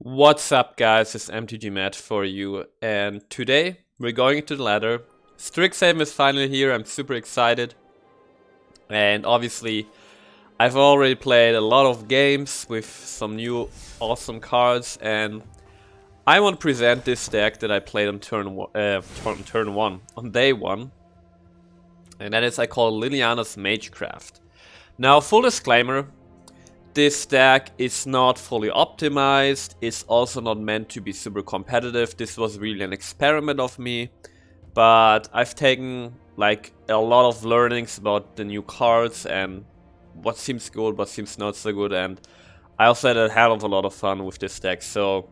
What's up, guys? It's MTG Matt for you, and today we're going into the ladder. Strixhaven is finally here. I'm super excited, and obviously I've already played a lot of games with some new awesome cards, and I want to present this deck that I played on turn one, on day one, and that is I call Liliana's Magecraft. Now, full disclaimer. This deck is not fully optimized, it's also not meant to be super competitive. This was really an experiment of me, but I've taken like a lot of learnings about the new cards and what seems good, what seems not so good, and I also had a hell of a lot of fun with this deck. So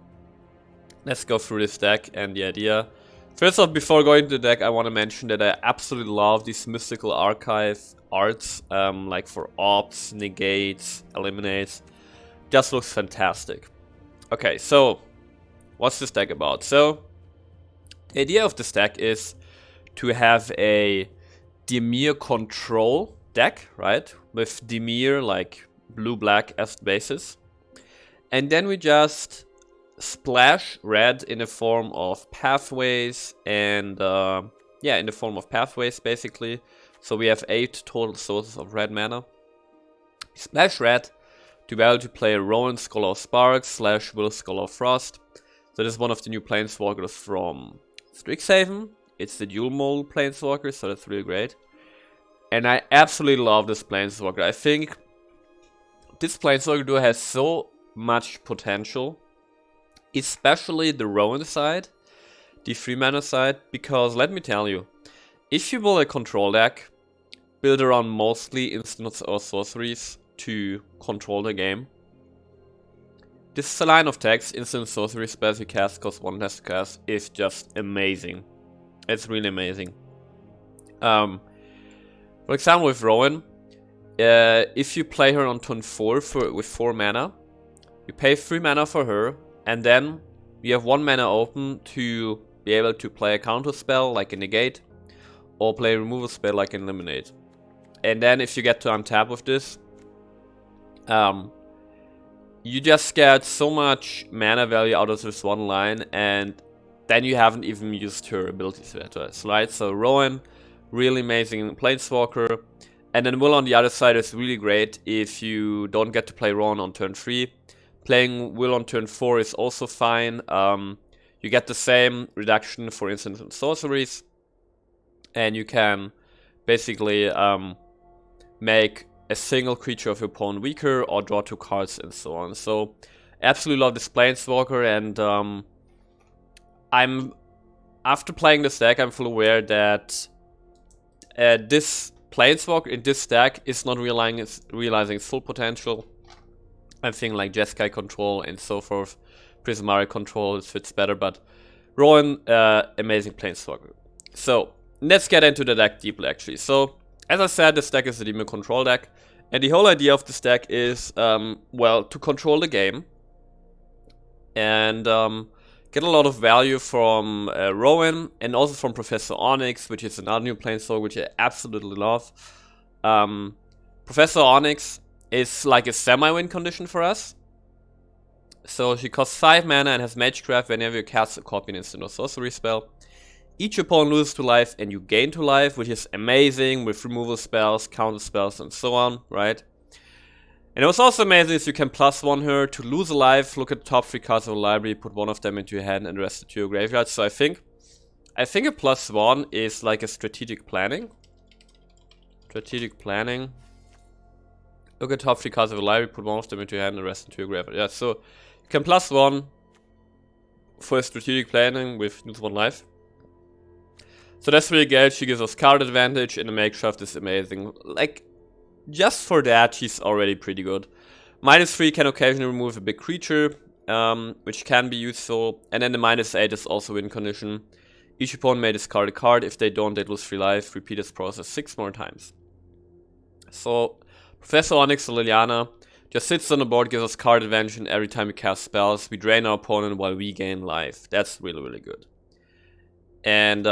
let's go through this deck and the idea. First off, before going to the deck, I want to mention that I absolutely love these mystical archive arts, like for ops, negates, eliminates. Just looks fantastic. Okay, so what's this deck about? So the idea of this deck is to have a Dimir control deck, right? With Dimir like blue-black as basis. And then we just splash red in the form of pathways and yeah, in the form of pathways basically. So we have 8 total sources of red mana. Splash red to be able to play Rowan, Scholar of Sparks / Will, Scholar of Frost. So this is one of the new planeswalkers from Strixhaven. It's the dual mold planeswalker, so that's really great. And I absolutely love this planeswalker. I think this planeswalker duo has so much potential. Especially the Rowan side, the 3 mana side, because let me tell you, if you build a control deck, build around mostly instants or sorceries to control the game. This is a line of text, instant sorcery spells you cast cost 1 less to cast, is just amazing. It's really amazing. For example, with Rowan, if you play her on turn 4 with 4 mana, you pay 3 mana for her, and then you have 1 mana open to be able to play a counter spell like a negate, or play a removal spell like an eliminate. And then if you get to untap with this, you just get so much mana value out of this one line, and then you haven't even used her abilities yet, right? So Rowan, really amazing planeswalker. And then Will on the other side is really great if you don't get to play Rowan on turn 3. Playing Will on turn 4 is also fine. You get the same reduction for instants and sorceries. And you can basically make a single creature of your opponent weaker or draw 2 cards and so on. So, absolutely love this planeswalker, and after playing this deck, I'm fully aware that this planeswalker in this deck is not realizing its full potential. I think like Jeskai control and so forth, Prismari control fits better, but Rowan, amazing planeswalker. So let's get into the deck deeply actually. So as I said, this deck is a Dimir control deck, and the whole idea of this deck is, well, to control the game and get a lot of value from Rowan and also from Professor Onyx, which is another new planeswalker which I absolutely love. Professor Onyx is like a semi-win condition for us. So she costs 5 mana and has Magecraft whenever you cast a copy an instant or sorcery spell. Each opponent loses 2 life and you gain 2 life, which is amazing with removal spells, counter spells, and so on, right? And what's also amazing is you can +1 her to lose a life, look at the top 3 cards of the library, put 1 of them into your hand and the rest into your graveyard. So I think a +1 is like a strategic planning. Look at top 3 cards of the library, put 1 of them into your hand and the rest into your graveyard. Yeah, so you can +1 for a strategic planning with lose 1 life. So that's really good. She gives us card advantage, and the Magecraft is amazing. Like, just for that, she's already pretty good. -3 can occasionally remove a big creature, which can be useful. And then the -8 is also win condition. Each opponent may discard a card. If they don't, they lose 3 life. Repeat this process 6 more times. So Professor Onyx or Liliana just sits on the board, gives us card advantage, and every time we cast spells, we drain our opponent while we gain life. That's really, really good. And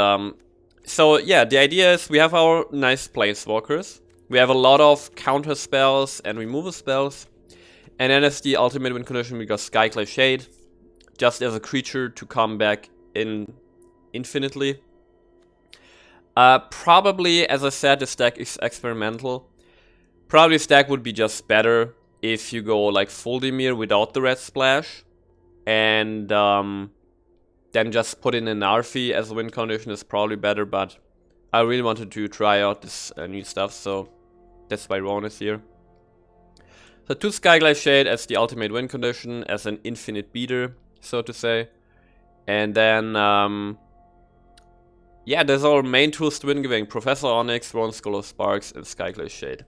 so yeah, the idea is we have our nice planeswalkers. We have a lot of counter spells and removal spells. And then as the ultimate win condition, we got Skyclave Shade. just as a creature to come back infinitely. Probably, as I said, this deck is experimental. Probably this deck would be just better if you go like full Dimir without the red splash. And then just put in an Arfi as a win condition is probably better, but I really wanted to try out this new stuff, so that's why Rowan is here. So 2 Skyclave Shade as the ultimate win condition, as an infinite beater, so to say. And then, yeah, there's our main tools to win giving: Professor Onyx, Rowan Skull of Sparks, and Skyclave Shade.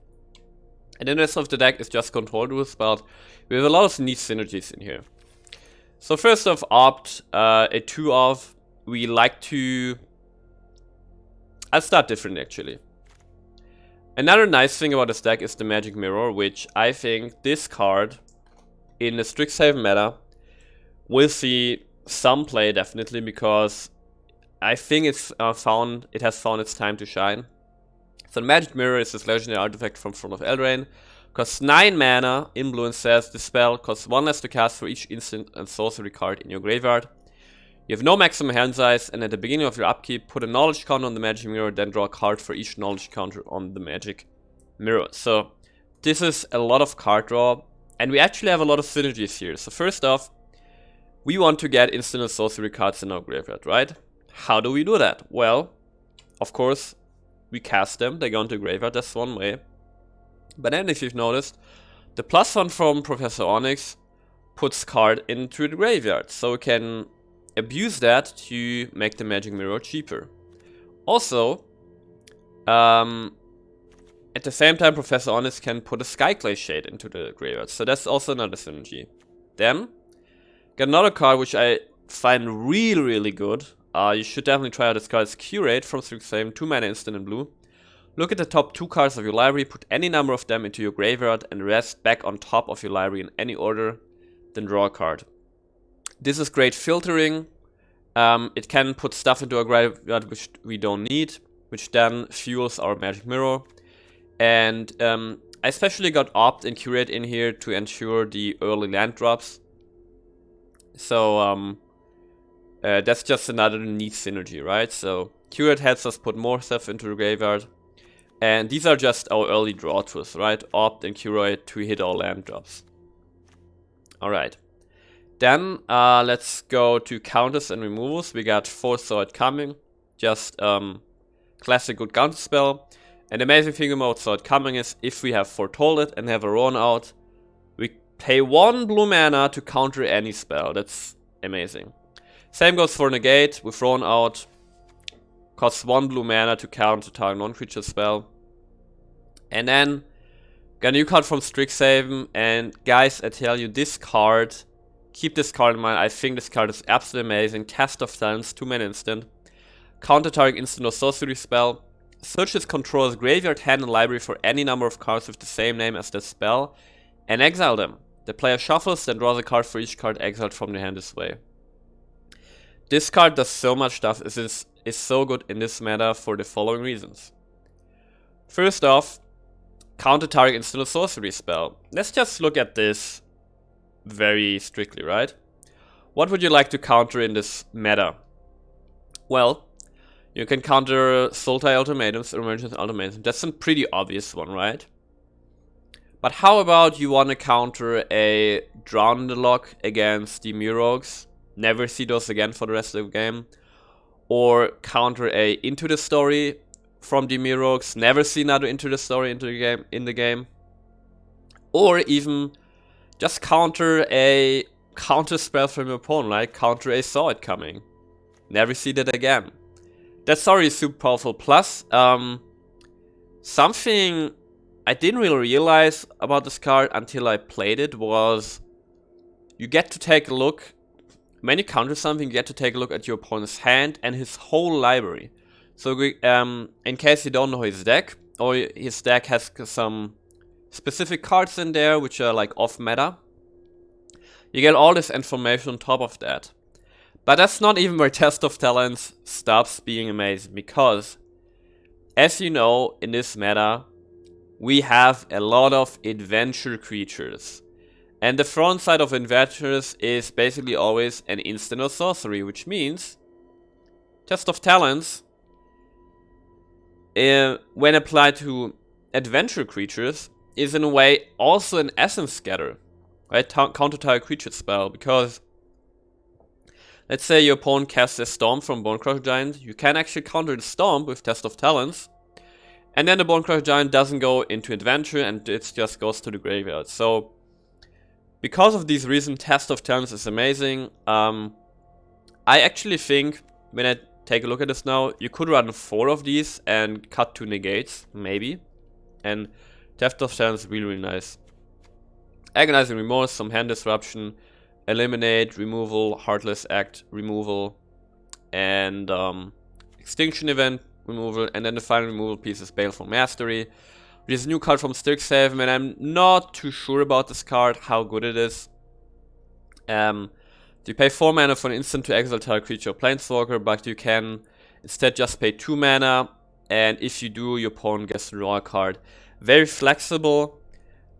And then the rest of the deck is just control tools, but we have a lot of neat synergies in here. So first off, opt a 2-of. We like to... I'll start different actually. Another nice thing about this deck is the Magic Mirror, which I think this card in the Strixhaven meta will see some play definitely, because I think it has found its time to shine. So the Magic Mirror is this legendary artifact from Throne of Eldraine. Costs 9 mana. In blue, and says the spell costs 1 less to cast for each instant and sorcery card in your graveyard. You have no maximum hand size, and at the beginning of your upkeep, put a knowledge counter on the Magic Mirror, then draw a card for each knowledge counter on the Magic Mirror. So this is a lot of card draw, and we actually have a lot of synergies here. So first off, we want to get instant and sorcery cards in our graveyard, right? How do we do that? Well, of course, we cast them, they go into graveyard, that's one way. But then, if you've noticed, the +1 from Professor Onyx puts card into the graveyard, so we can abuse that to make the Magic Mirror cheaper. Also, at the same time, Professor Onyx can put a Skyclave Shade into the graveyard, so that's also another synergy. Then, got another card which I find really, really good. You should definitely try out this card. It's Curate from Strixhaven, 2 mana instant in blue. Look at the top 2 cards of your library, put any number of them into your graveyard, and rest back on top of your library in any order, then draw a card. This is great filtering. It can put stuff into our graveyard which we don't need, which then fuels our Magic Mirror. And I especially got Opt and Curate in here to ensure the early land drops. So that's just another neat synergy, right? So Curate helps us put more stuff into the graveyard. And these are just our early draw tools, right? Opt and Curate to hit our land drops. Alright. Then let's go to counters and removals. We got Saw It Coming. Just classic good counter spell. And the amazing thing about Saw It Coming is if we have Foretold It and have a Rowan out, we pay 1 blue mana to counter any spell. That's amazing. Same goes for Negate with Rowan out. Costs 1 blue mana to counter target non-creature spell. And then got a new card from Strixhaven, and guys, I tell you, this card, keep this card in mind. I think this card is absolutely amazing. Test of Talents, 2 mana instant. Counter target instant or sorcery spell. Search its controller's graveyard, hand, and library for any number of cards with the same name as the spell, and exile them. The player shuffles, then draws a card for each card exiled from the hand this way. This card does so much stuff. It is so good in this meta for the following reasons. First off, counter target instant or sorcery spell. Let's just look at this very strictly, right? What would you like to counter in this meta? Well, you can counter Sultai Ultimatums, Emergence Ultimatums. That's a pretty obvious one, right? But how about you want to counter a Drown in the Lock against the Mirogues? Never see those again for the rest of the game. Or counter a Into the Story from the Mirogues. Never see another Into the Story in the game. Or even just counter a counter spell from your opponent, like counter a Saw It Coming. Never see that again. That story is super powerful. Plus, something I didn't really realize about this card until I played it was you get to take a look. When you counter something, you get to take a look at your opponent's hand and his whole library. So, in case you don't know his deck, or his deck has some specific cards in there which are like off meta, you get all this information on top of that. But that's not even where Test of Talents stops being amazing, because, as you know, in this meta, we have a lot of adventure creatures. And the front side of Adventurers is basically always an instant or sorcery, which means Test of Talents, when applied to adventure creatures, is in a way also an Essence Scatter, right? Counter-target creature spell, because let's say your opponent casts a Storm from Bonecrusher Giant, you can actually counter the Storm with Test of Talents, and then the Bonecrusher Giant doesn't go into adventure and it just goes to the graveyard. So, because of these reasons, Test of Talents is amazing. I actually think, when I take a look at this now, you could run 4 of these and cut 2 negates, maybe. And Test of Talents is really, really nice. Agonizing Remorse, some hand disruption, Eliminate, removal, Heartless Act, removal, and Extinction Event, removal, and then the final removal piece is Baleful Mastery, which is a new card from Strixhaven, and I'm not too sure about this card, how good it is. You pay 4 mana for an instant to exile target creature or planeswalker, but you can instead just pay 2 mana, and if you do, your opponent gets to draw a card. Very flexible,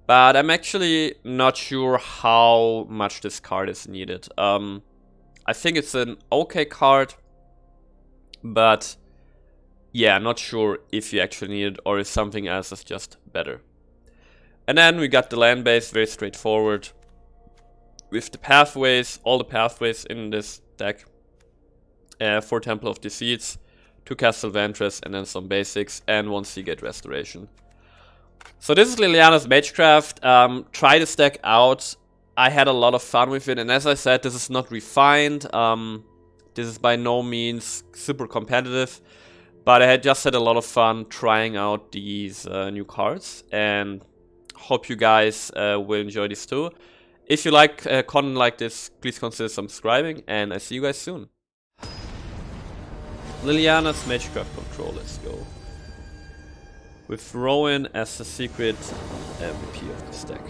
but I'm actually not sure how much this card is needed. I think it's an okay card, but yeah, not sure if you actually need it or if something else is just better. And then we got the land base, very straightforward. With the pathways, all the pathways in this deck. 4 Temple of Deceits, 2 Castle Ventress, and then some basics, and 1 Seagate Restoration. So this is Liliana's Magecraft. Try this deck out. I had a lot of fun with it, and as I said, this is not refined. This is by no means super competitive, but I just had a lot of fun trying out these new cards, and hope you guys will enjoy these too. If you like content like this, please consider subscribing, and I see you guys soon. Liliana's Magecraft control, let's go. With Rowan as the secret MVP of this deck.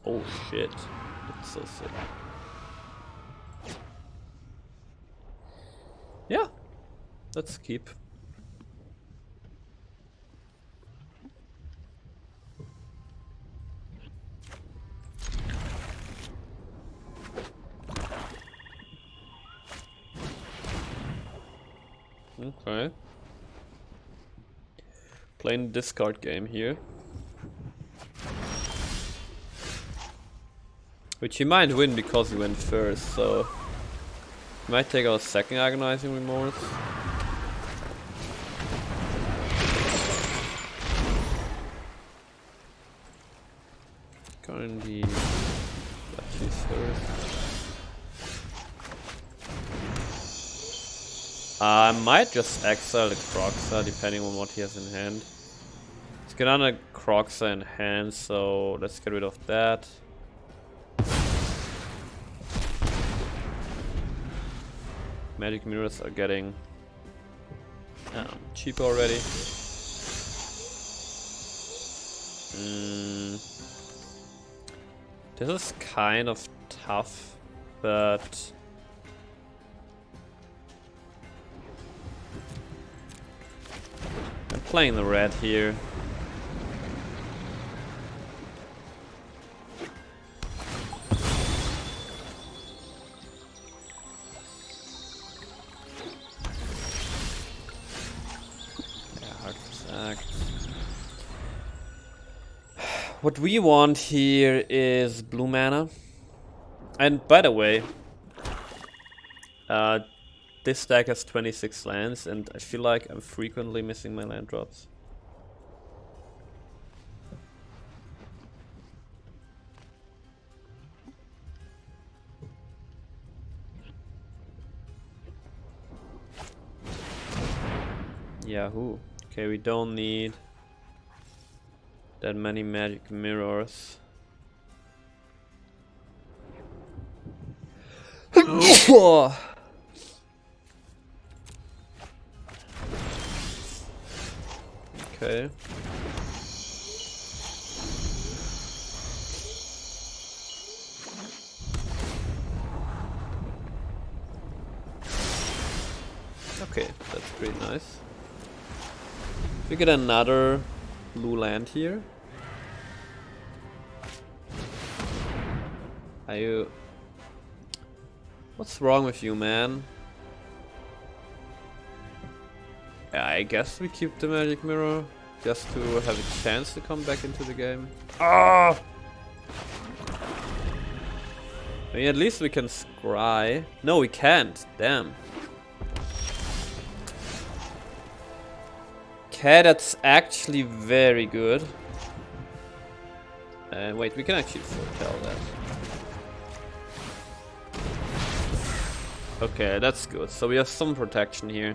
Oh shit, that's so sick. Yeah, let's keep. Okay. Playing discard game here. Which he might win because he went first, so he might take our second Agonizing Remorse. Currently Duchy's first. I might just exile the Croxa depending on what he has in hand. He's got a Croxa in hand, so let's get rid of that. Magic mirrors are getting cheap already. This is kind of tough, but I'm playing the red here. What we want here is blue mana. And by the way, this deck has 26 lands, and I feel like I'm frequently missing my land drops. Yahoo. Okay, we don't need that many magic mirrors. Okay. Okay, that's pretty nice. We get another blue land here. Are you... What's wrong with you, man? Yeah, I guess we keep the magic mirror just to have a chance to come back into the game. Ah! I mean, at least we can scry. No, we can't. Damn. Okay, that's actually very good. And wait, we can actually foretell that. Okay, that's good. So we have some protection here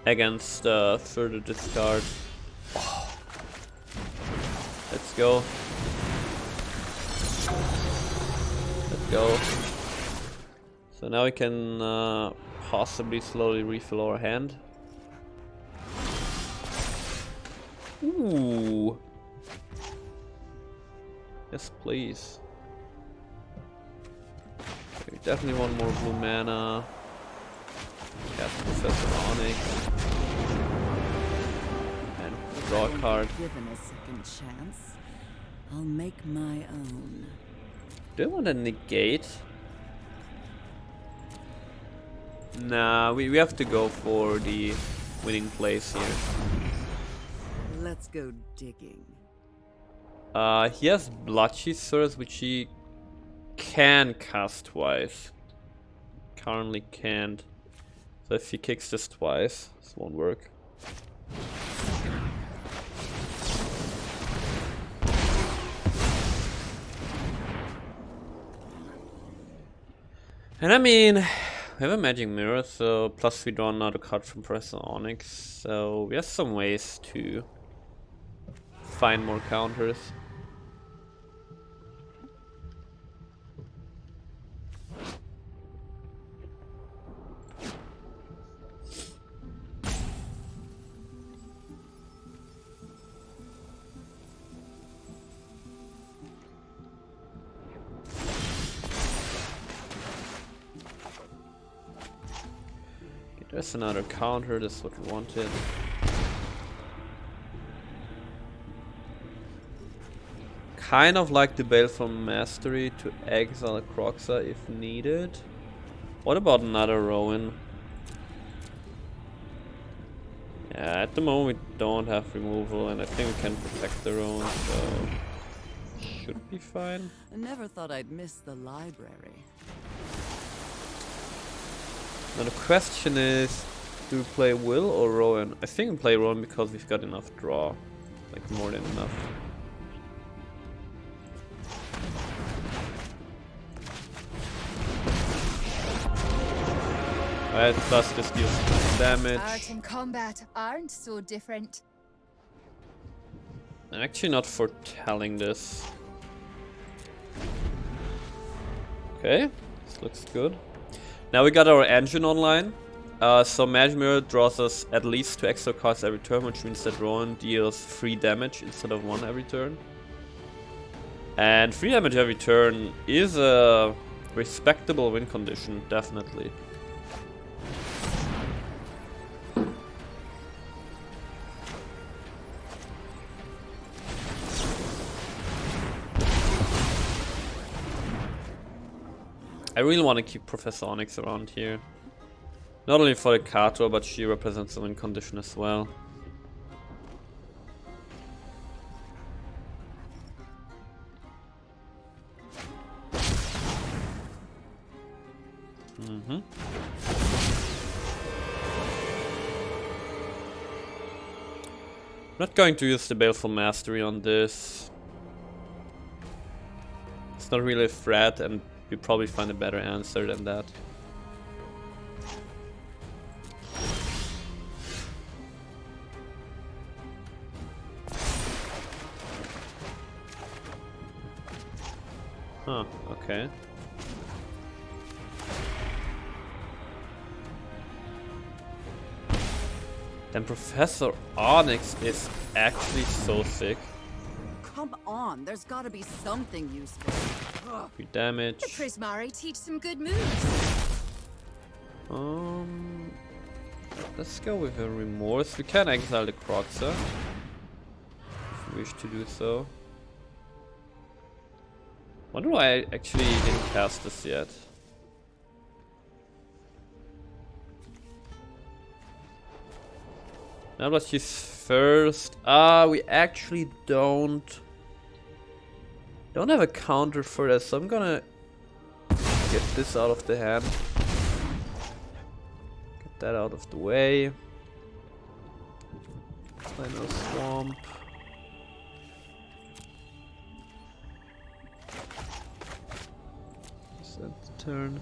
against further discard. Oh. Let's go. Let's go. So now we can possibly slowly refill our hand. Ooh. Yes, please. We definitely want more blue mana. Cast Professor Onyx. And draw a card. Given a second chance, I'll make my own. Do I want to negate? Nah, we have to go for the winning place here. Let's go digging. He has Blotchy Swords, which he can cast twice. Currently can't. So if he kicks this twice, this won't work. And I mean, we have a magic mirror, so plus we draw another card from Professor Onyx, so we have some ways to find more counters. There's another counter, that's what we wanted. Kind of like the Baleful Mastery to exile a Croxa if needed. What about another Rowan? Yeah, at the moment we don't have removal and I think we can protect the Rowan, so should be fine. I never thought I'd miss the library. Now the question is, do we play Will or Rowan? I think we play Rowan because we've got enough draw. Like more than enough. Alright, plus this deals damage. Art and combat aren't so different. I'm actually not foretelling this. Okay, this looks good. Now we got our engine online. So Magic Mirror draws us at least 2 extra cards every turn, which means that Rowan deals 3 damage instead of 1 every turn. And 3 damage every turn is a respectable win condition, definitely. I really want to keep Professor Onyx around here. Not only for the card draw, but she represents a win condition as well. Not going to use the Baleful Mastery on this. It's not really a threat and you probably find a better answer than that. Huh, okay. Then Professor Onyx is actually so sick. Come on, there's gotta be something useful. 3 damage. The Prismari teach some good moves. Let's go with a Remorse. We can exile the Croxa if we wish to do so. Wonder why I actually didn't cast this yet. Now that she's first. We actually don't have a counter for this, so I'm gonna get this out of the hand. Get that out of the way. Play no swamp. Set the turn.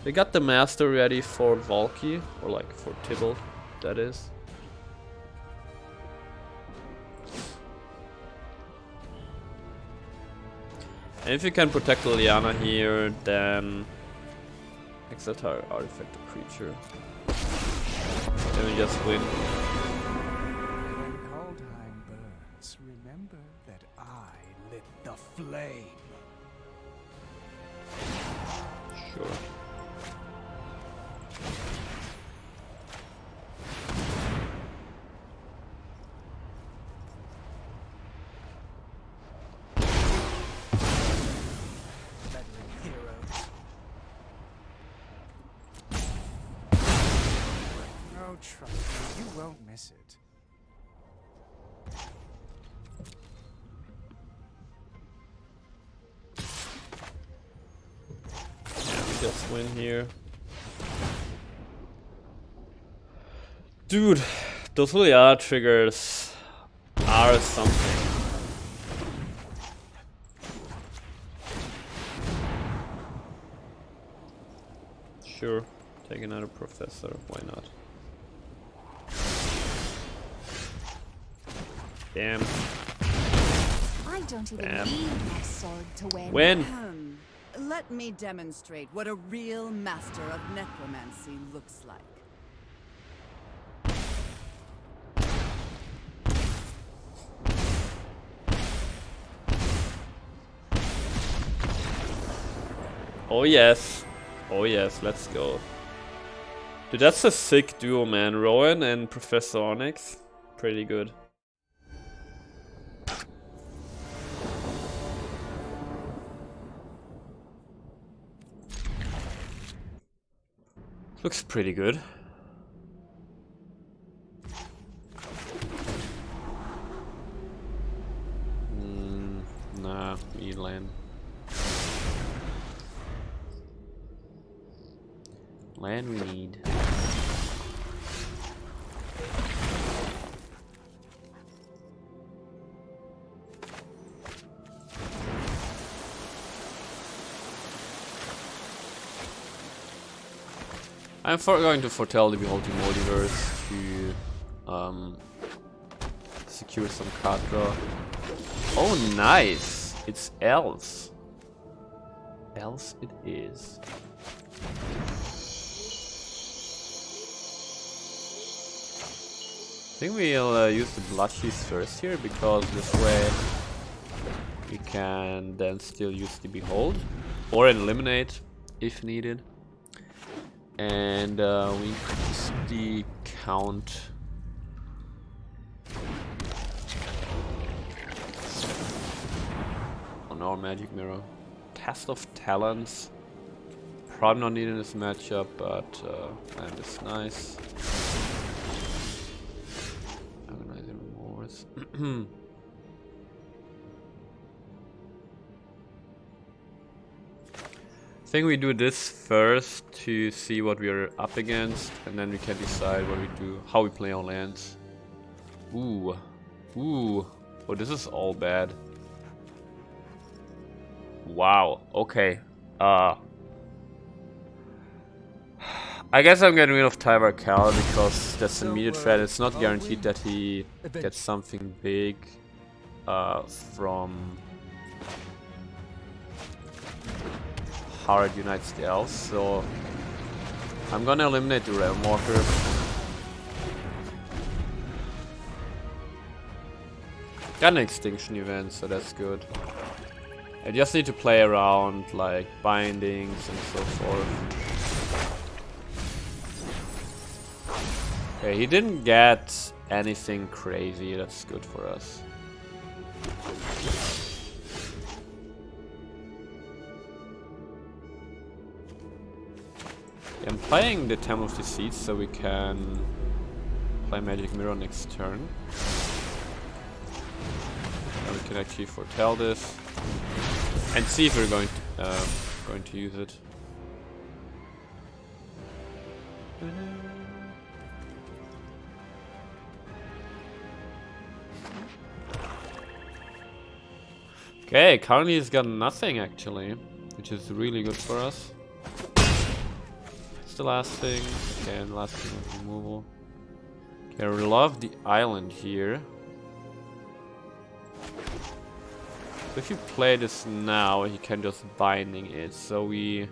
They got the master ready for Valky, or like for Tibble, that is. And if you can protect Liliana here, then exile target artifact or creature. Then we just win. When Kaldheim burns, remember that I lit the flame. Sure. Trust me, you won't miss it. Yeah, we just win here. Dude, those Liliana triggers are something. Sure, take another professor, why not? Damn. I don't even Damn. need my sword to win. Win! Let me demonstrate what a real master of necromancy looks like. Oh yes. Oh yes, let's go. Dude, that's a sick duo, man. Rowan and Professor Onyx. Pretty good. Looks pretty good. Nah, we land. Land we need. I'm going to foretell the Beholding Multiverse to secure some card draw. Oh, nice! It's Elves. Elves it is. I think we'll use the Bloodshieves first here, because this way we can then still use the Behold or eliminate if needed. And we increase the count. On our Magic Mirror. Test of Talents. Probably not needed in this matchup, but land is nice. Agonizing Remorse. I think we do this first to see what we are up against, and then we can decide what we do, how we play our lands. Ooh. Ooh. Oh, this is all bad. Wow. Okay. I guess I'm getting rid of Tyvar Cal because that's immediate threat. It's not guaranteed that he gets something big from how it unites the elves, so I'm gonna eliminate the Realm Walker. Got an extinction event, so that's good. I just need to play around like bindings and so forth. Okay, he didn't get anything crazy that's good for us. I'm playing the Temple of Deceit so we can play Magic Mirror next turn. And we can actually foretell this and see if we're going to use it. Okay, currently he's got nothing actually, which is really good for us. It's the last thing. Okay, and the last thing is removal. Okay, I love the island here. So if you play this now, he can just binding it. So we...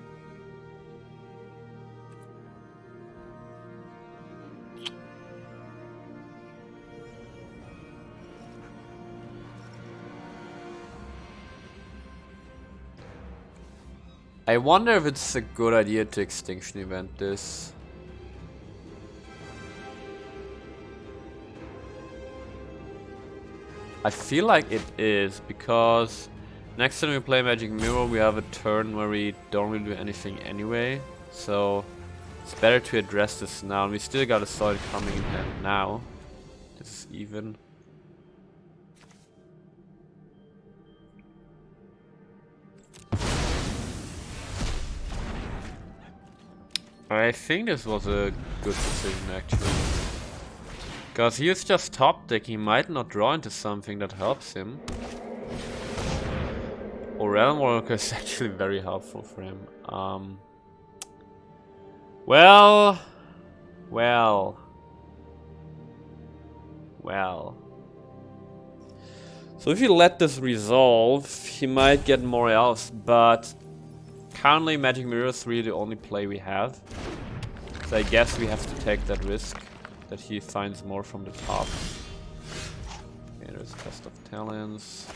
I wonder if it's a good idea to extinction event this. I feel like it is, because next time we play Magic Mirror we have a turn where we don't really do anything anyway. So it's better to address this now. And we still got a solid coming in hand now. This is even. I think this was a good decision actually. Because he is just top deck, he might not draw into something that helps him. Or Realm Walker is actually very helpful for him. Well. So if you let this resolve, he might get more else, but currently Magic Mirror is really the only play we have. So I guess we have to take that risk that he finds more from the top. Okay, there's Test of Talents.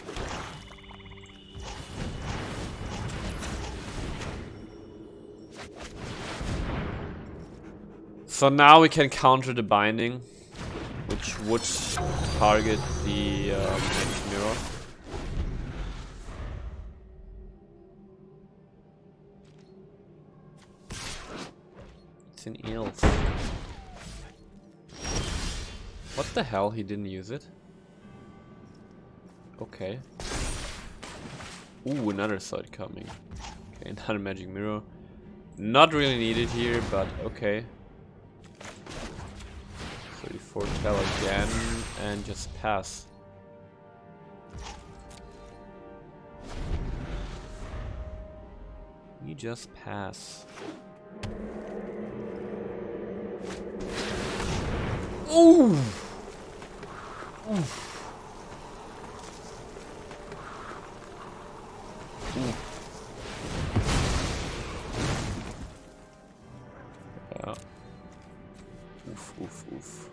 So now we can counter the binding, which would target the Magic Mirror. It's an elf. What the hell? He didn't use it? Okay. Ooh, another side coming. Okay, another Magic Mirror. Not really needed here, but okay. So you foretell again and just pass. You just pass. Ooh! Ooh. Ooh. Yeah. Oof.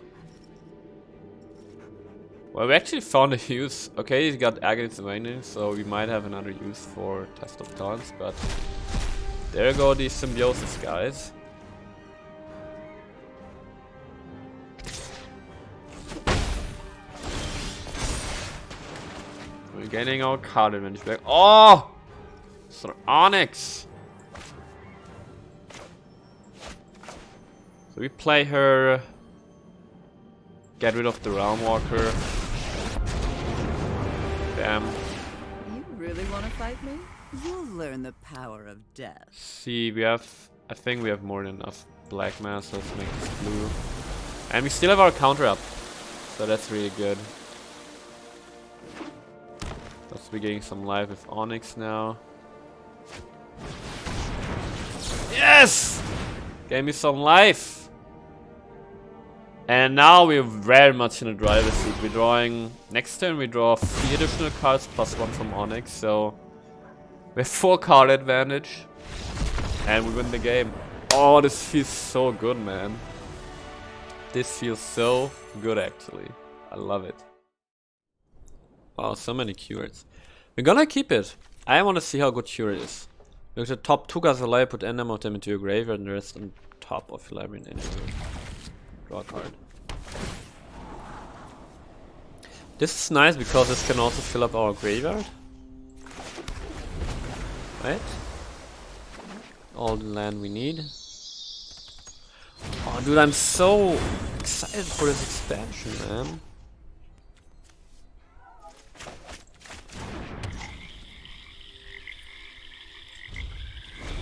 Well, we actually found a use. Okay, he's got Agate's Awakening, so we might have another use for Test of Talents, but there go these symbiosis guys. We're getting our card advantage back. Oh! So Onyx! So we play her. Get rid of the Realm Walker. Damn. You really want to fight me? You'll learn the power of death. See, we have. I think we have more than enough black mass. Let's make this blue. And we still have our counter up. So that's really good. Let's be getting some life with Onyx now. Yes! Gave me some life! And now we're very much in the driver's seat. We're drawing... Next turn we draw 3 additional cards plus 1 from Onyx, so... We have 4 card advantage. And we win the game. Oh, this feels so good, man. This feels so good, actually. I love it. Wow, so many cures. We're gonna keep it. I want to see how good cure is. Look at the top 2 cards alive, put any of them into your graveyard, and the rest on top of your library and anywhere. Draw a card. This is nice because this can also fill up our graveyard. Right? All the land we need. Oh dude, I'm so excited for this expansion, man.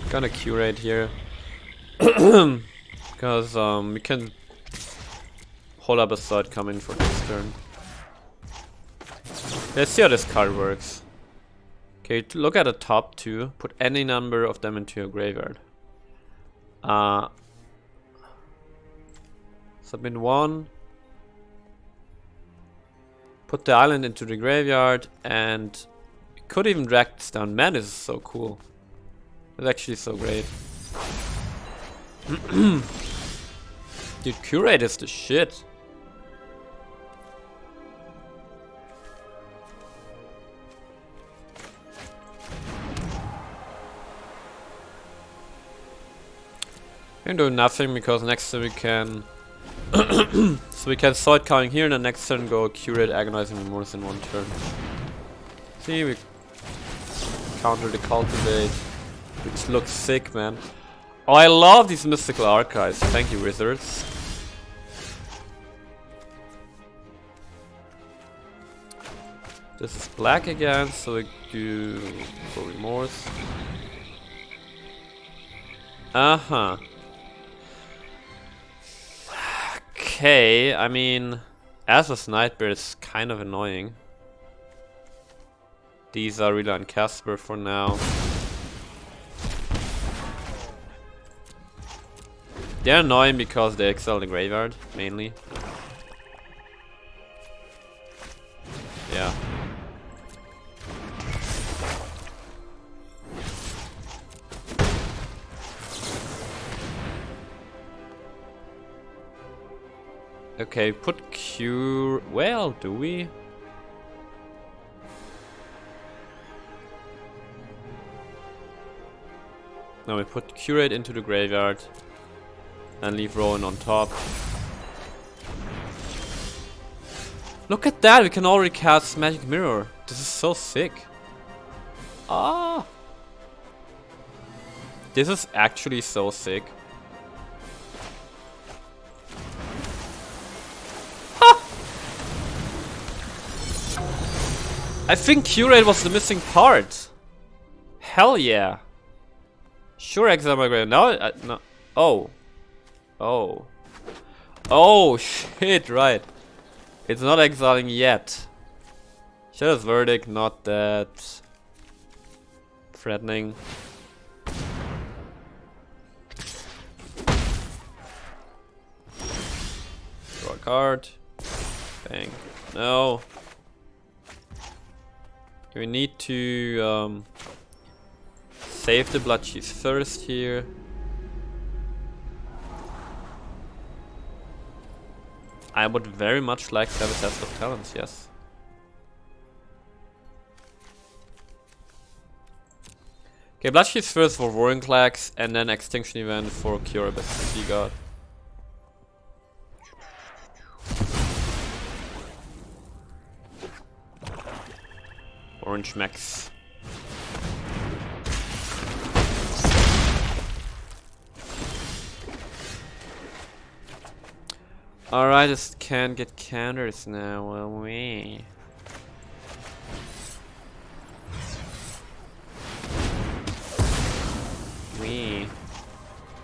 Gonna curate here. Because we can hold up a side coming for this turn. Let's see how this card works. Okay, look at the top two. Put any number of them into your graveyard. Submit one. Put the island into the graveyard, and you could even drag this down. Man, this is so cool. It's actually so great. Dude, curate is the shit. Can do nothing because next turn we can so we can start coming here and the next turn go curate agonizing remorse in one turn. See, we counter the cultivate, which looks sick, man. Oh, I love these mystical archives. Thank you, wizards. This is black again, so we do for remorse. Uh-huh. Okay, I mean, As's Nightmare is kind of annoying. These are really on Casper for now. They're annoying because they excel the graveyard, mainly. Yeah. Okay, put cure. Well, do we? Now we put curate into the graveyard and leave Rowan on top. Look at that! We can already cast Magic Mirror. This is so sick. Ah! This is actually so sick. I think curate was the missing part. Hell yeah. Sure, exile my grave. Now, no. Oh. Oh. Oh, shit, right. It's not exiling yet. Shadow's Verdict, not that threatening. Draw a card. Bang. No. We need to save the Bloodchief first here. I would very much like to have a test of talents, yes. Okay, Bloodchief first for Warring Clags and then Extinction Event for Curable Sea God. Orange Max. Alright, this can get counters now, will we?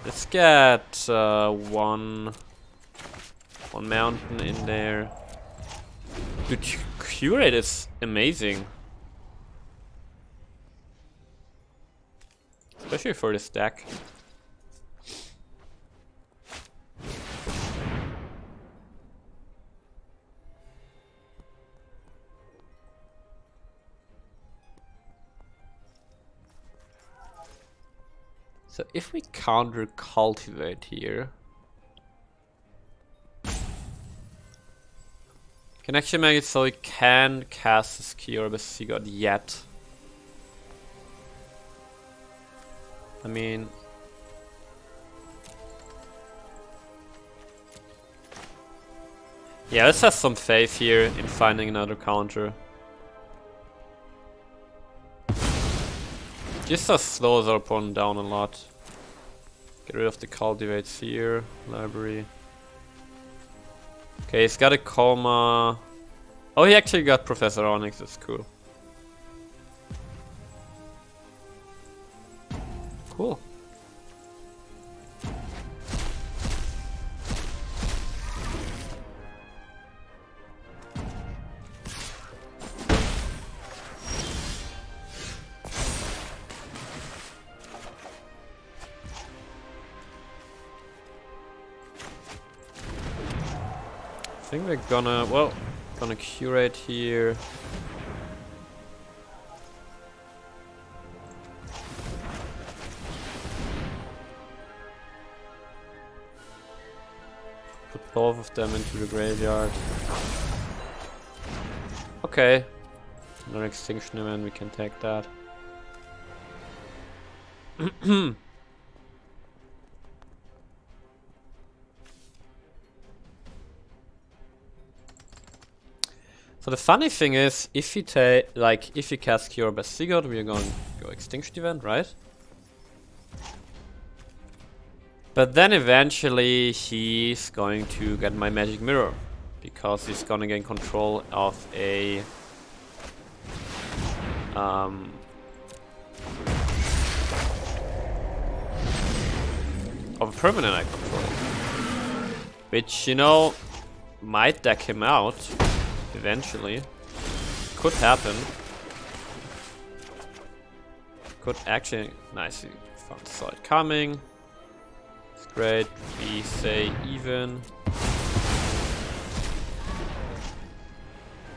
Let's get one mountain in there. Dude, curate is amazing. Especially for this deck. So if we counter cultivate here, can actually make it so we can cast this Key Orb as Sea God yet. I mean, Yeah, let's have some faith here in finding another counter. Just slows our opponent down a lot. Get rid of the cultivates here. Library. Okay, he's got a coma. Oh, he actually got Professor Onyx, that's cool. Cool. I think we're gonna curate here. Put both of them into the graveyard. Okay. Another extinction event, we can take that. So the funny thing is, if you if you cast Cure by Sigurd, we're going to go Extinction Event, right? But then eventually he's going to get my Magic Mirror, because he's gonna gain control of a permanent I control, which, you know, might deck him out. Eventually. Could happen. Could actually... Nice, saw it coming. It's great. We say even.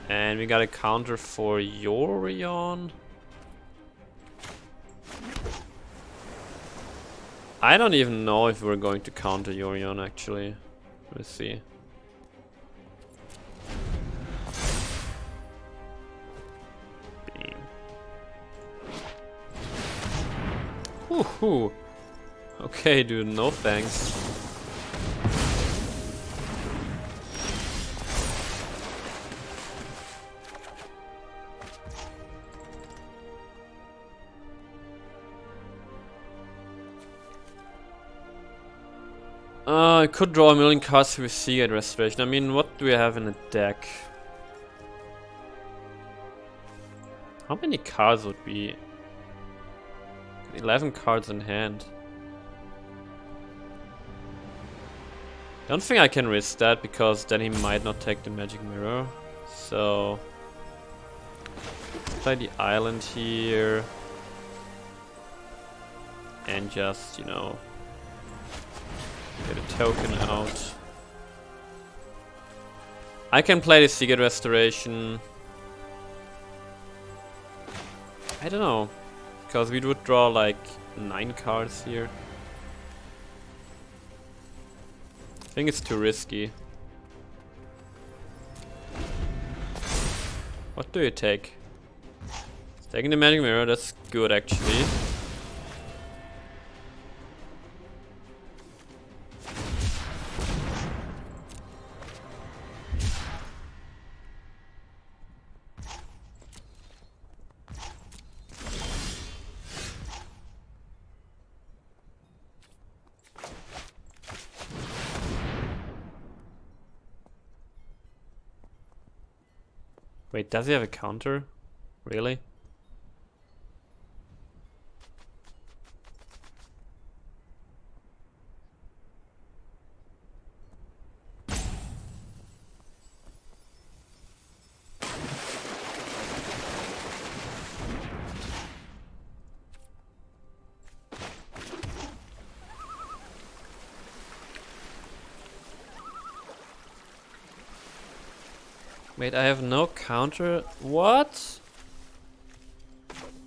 And we got a counter for Yorion. I don't even know if we're going to counter Yorion actually. Let's see. Woohoo! Okay, dude, no thanks. I could draw a million cards with Seagate Restoration. I mean, what do we have in the deck? How many cards would be? 11 cards in hand. Don't think I can risk that, because then he might not take the Magic Mirror. So let's play the island here and just, you know, get a token out. I can play the Seagate Restoration. I don't know. Because we would draw like 9 cards here. I think it's too risky. What do you take? It's taking the Magic Mirror, that's good actually. Wait, does he have a counter? Really? Wait, I have no counter? What?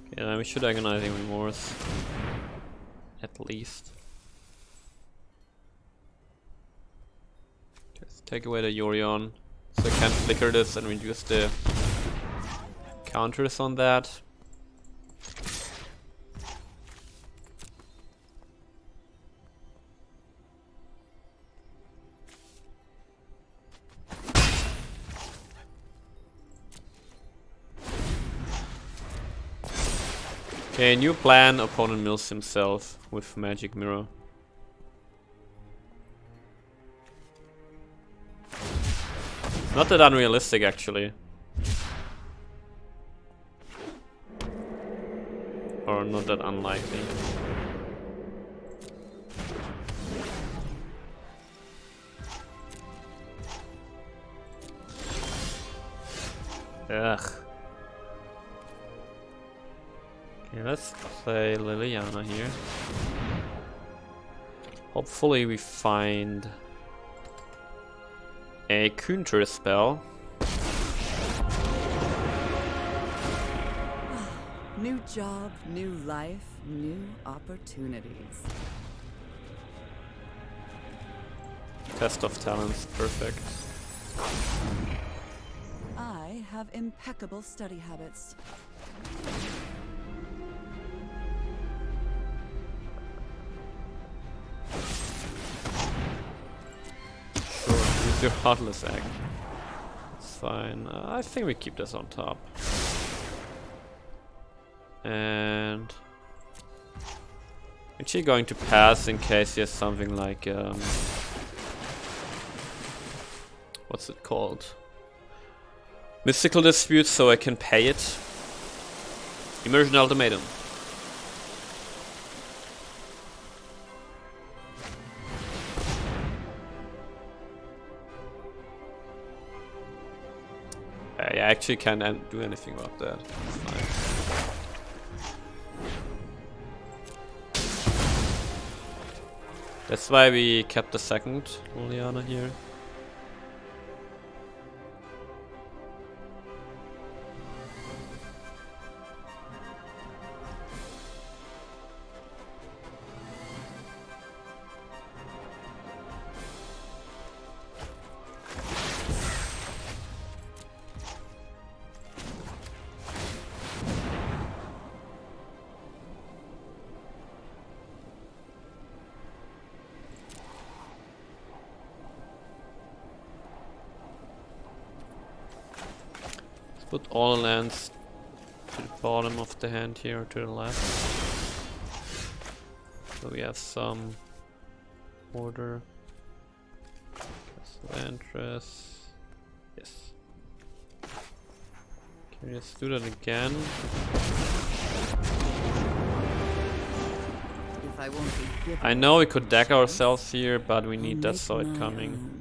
Okay, then we should agonize Remorse. At least. Just take away the Yorion, so I can flicker this and reduce the counters on that. Okay, new plan. Opponent mills himself with Magic Mirror. Not that unrealistic, actually. Or not that unlikely. Ugh. Okay, let's play Liliana here. Hopefully we find a counter spell. New job, new life, new opportunities. Test of talents, perfect. I have impeccable study habits. Sure, use your Heartless Egg. It's fine. I think we keep this on top. And actually going to pass in case he has something like what's it called? Mystical Dispute, so I can pay it. Immersion Ultimatum. I actually can't do anything about that. It's fine. That's why we kept the second Liliana here. Put all the lands to the bottom of the hand here, to the left. So we have some order. Castle Entrance. Yes. Okay, let's do that again. If I won't be given I know we could deck chance, ourselves here, but we I'll need that make sword my coming. own.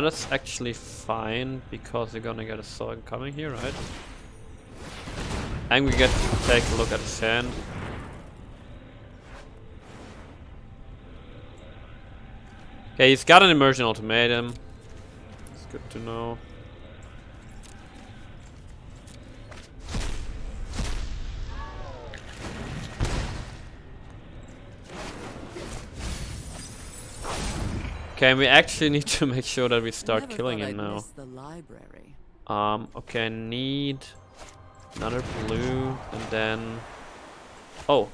That's actually fine, because we're gonna get a sword coming here, right? And we get to take a look at his hand. Okay, he's got an Immersion Ultimatum. It's good to know. Okay, and we actually need to make sure that we start Never killing thought him I'd now. miss the library. Okay, I need another blue, and then... Oh!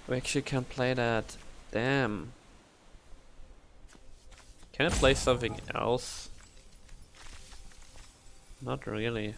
We actually can't play that. Damn. Can I play something else? Not really.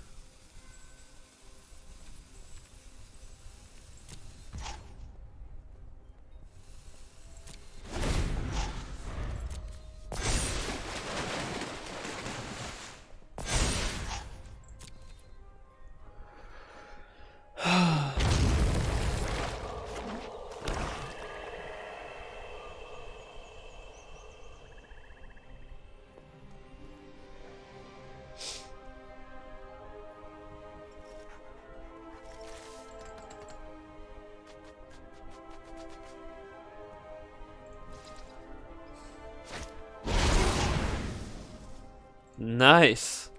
Nice.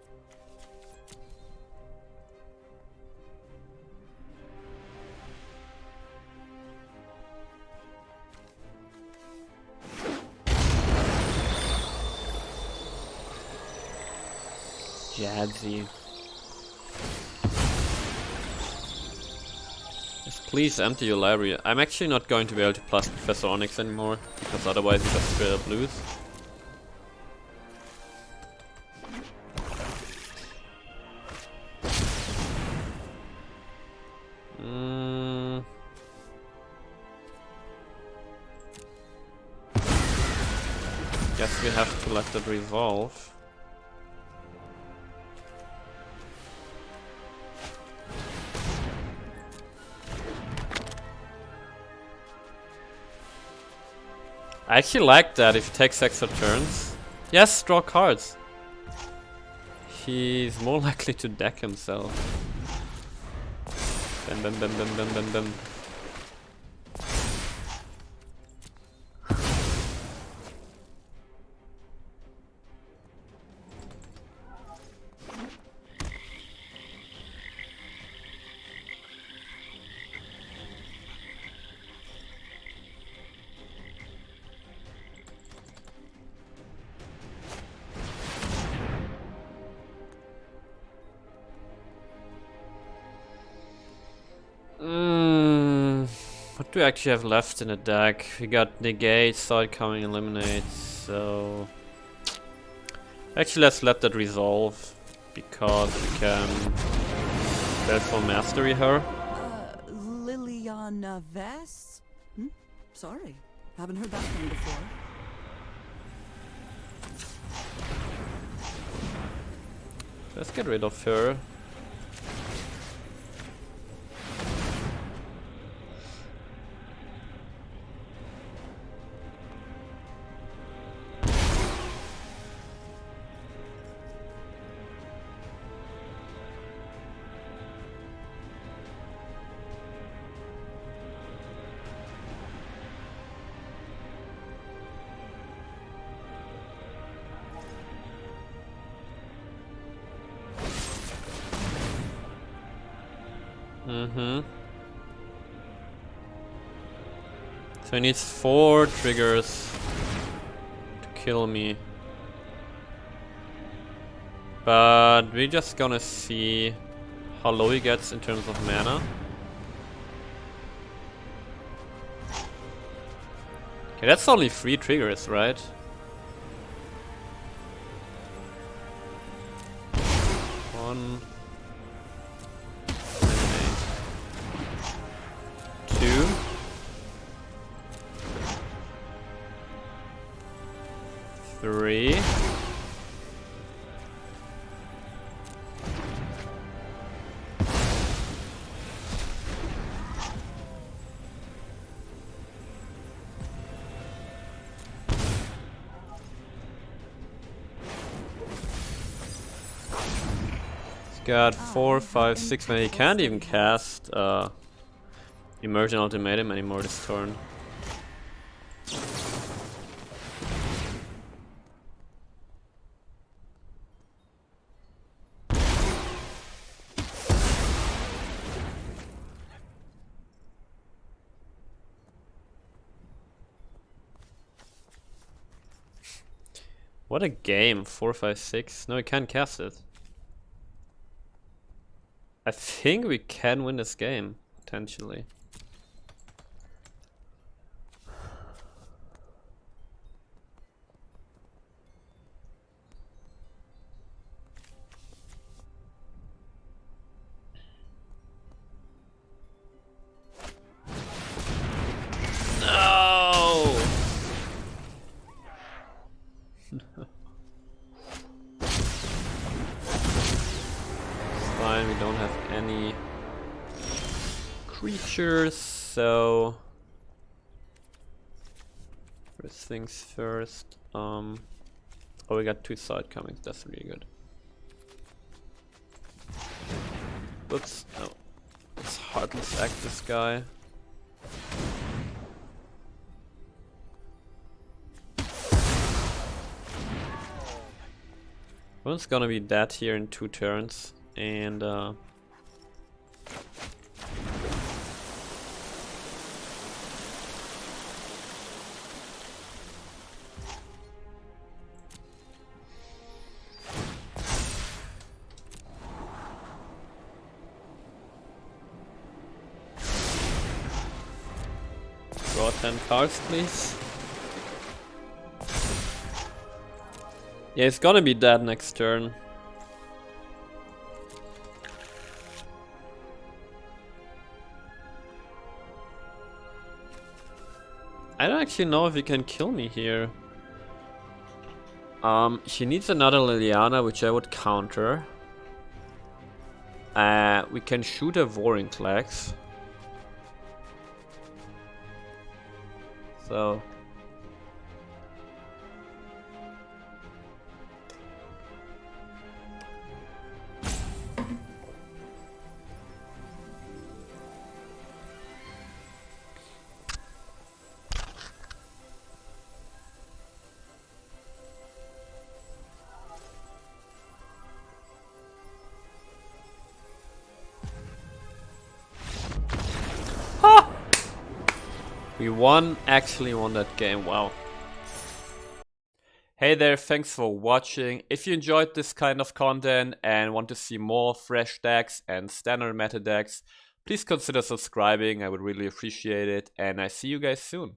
Jazzy. Just please empty your library. I'm actually not going to be able to plus Professor Onyx anymore, because otherwise we just straight up lose. Guess we have to let that resolve. I actually like that if he takes extra turns. Yes, draw cards. He's more likely to deck himself. Dun, dun, dun, dun, dun, dun, dun. What do we actually have left in the deck? We got negate, side coming, eliminate, so actually let's let that resolve because we can therefore mastery her. Liliana Vess? Sorry, haven't heard that name before. Let's get rid of her. So he needs 4 triggers to kill me. But we're just gonna see how low he gets in terms of mana. Okay, that's only 3 triggers, right? One. 2. 3. He's got 4, 5, 6 mana. He can't even cast Immersion Ultimatum anymore this turn. What a game, 4, 5, 6. No, we can't cast it. I think we can win this game, potentially. No! Fine, we don't have any creatures, so first things first. Oh, we got 2 side comings, that's really good. Whoops, no. Let's heartless act this guy. One's gonna be dead here in 2 turns, and draw 10 cards, please. Yeah, it's gonna be dead next turn. I don't actually know if he can kill me here. She needs another Liliana, which I would counter. We can shoot a Vorinclex. So... We actually won that game, wow. Hey there, thanks for watching. If you enjoyed this kind of content and want to see more fresh decks and standard meta decks, please consider subscribing, I would really appreciate it, and I see you guys soon.